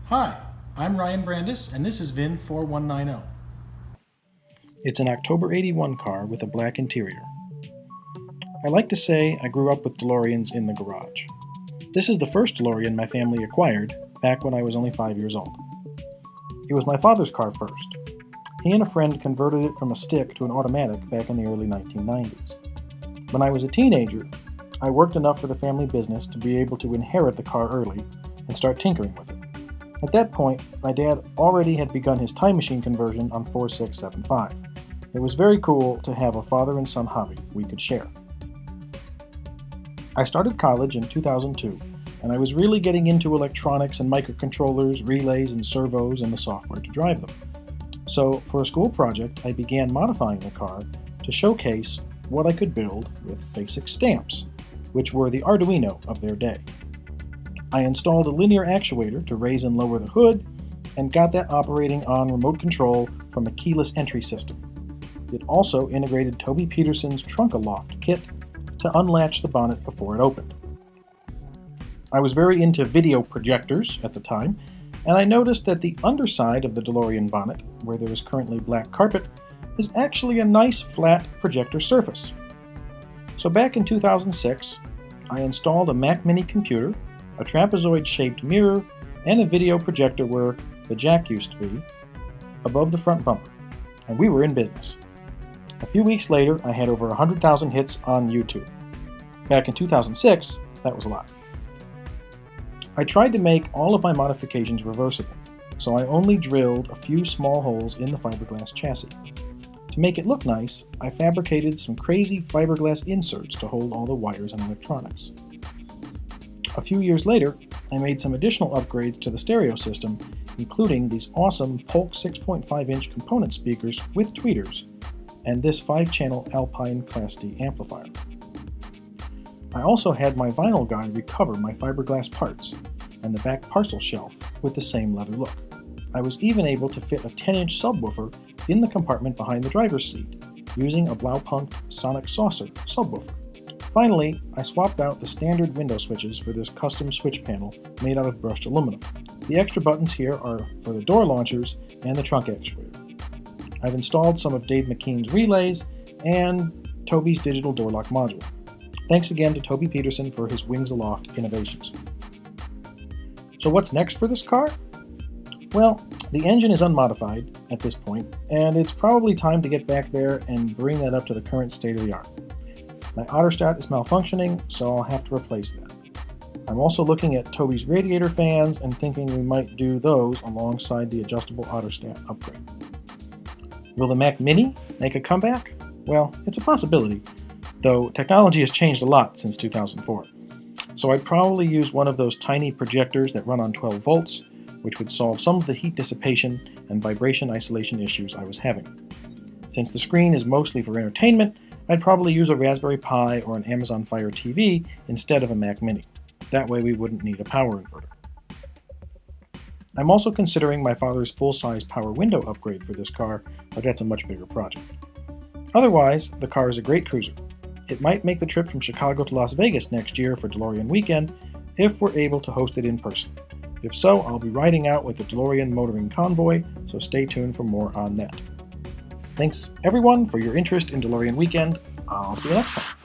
Hi, I'm Ryan Brandys, and this is VIN 4190. It's an October '81 car with a black interior. I like to say I grew up with DeLoreans in the garage. This is the first DeLorean my family acquired back when I was only 5 years old. It was my father's car first. He and a friend converted it from a stick to an automatic back in the early 1990s. When I was a teenager, I worked enough for the family business to be able to inherit the car early and start tinkering with it. At that point, my dad already had begun his time machine conversion on 4675. It was very cool to have a father and son hobby we could share. I started college in 2002, and I was really getting into electronics and microcontrollers, relays, and servos and the software to drive them. So, for a school project, I began modifying the car to showcase what I could build with basic stamps, which were the Arduino of their day. I installed a linear actuator to raise and lower the hood, and got that operating on remote control from a keyless entry system. It also integrated Toby Peterson's Trunk-A-Loft kit to unlatch the bonnet before it opened. I was very into video projectors at the time, and I noticed that the underside of the DeLorean bonnet, where there is currently black carpet, is actually a nice flat projector surface. So back in 2006, I installed a Mac Mini computer, a trapezoid-shaped mirror, and a video projector where the jack used to be, above the front bumper, and we were in business. A few weeks later, I had over 100,000 hits on YouTube. Back in 2006, that was a lot. I tried to make all of my modifications reversible, so I only drilled a few small holes in the fiberglass chassis. To make it look nice, I fabricated some crazy fiberglass inserts to hold all the wires and electronics. A few years later, I made some additional upgrades to the stereo system, including these awesome Polk 6.5-inch component speakers with tweeters, and this 5-channel Alpine Class D amplifier. I also had my vinyl guy recover my fiberglass parts, and the back parcel shelf with the same leather look. I was even able to fit a 10-inch subwoofer in the compartment behind the driver's seat, using a Blaupunkt Sonic Saucer subwoofer. Finally, I swapped out the standard window switches for this custom switch panel made out of brushed aluminum. The extra buttons here are for the door launchers and the trunk actuator. I've installed some of Dave McKean's relays and Toby's digital door lock module. Thanks again to Toby Peterson for his Wings Aloft innovations. So what's next for this car? Well, the engine is unmodified at this point, and it's probably time to get back there and bring that up to the current state of the art. My Otterstat is malfunctioning, so I'll have to replace that. I'm also looking at Toby's radiator fans and thinking we might do those alongside the adjustable Otterstat upgrade. Will the Mac Mini make a comeback? Well, it's a possibility, though technology has changed a lot since 2004. So I'd probably use one of those tiny projectors that run on 12 volts, which would solve some of the heat dissipation and vibration isolation issues I was having. Since the screen is mostly for entertainment, I'd probably use a Raspberry Pi or an Amazon Fire TV instead of a Mac Mini. That way we wouldn't need a power inverter. I'm also considering my father's full-size power window upgrade for this car, but that's a much bigger project. Otherwise, the car is a great cruiser. It might make the trip from Chicago to Las Vegas next year for DeLorean Weekend if we're able to host it in person. If so, I'll be riding out with the DeLorean Motoring Convoy, so stay tuned for more on that. Thanks everyone for your interest in DeLorean Weekend. I'll see you next time.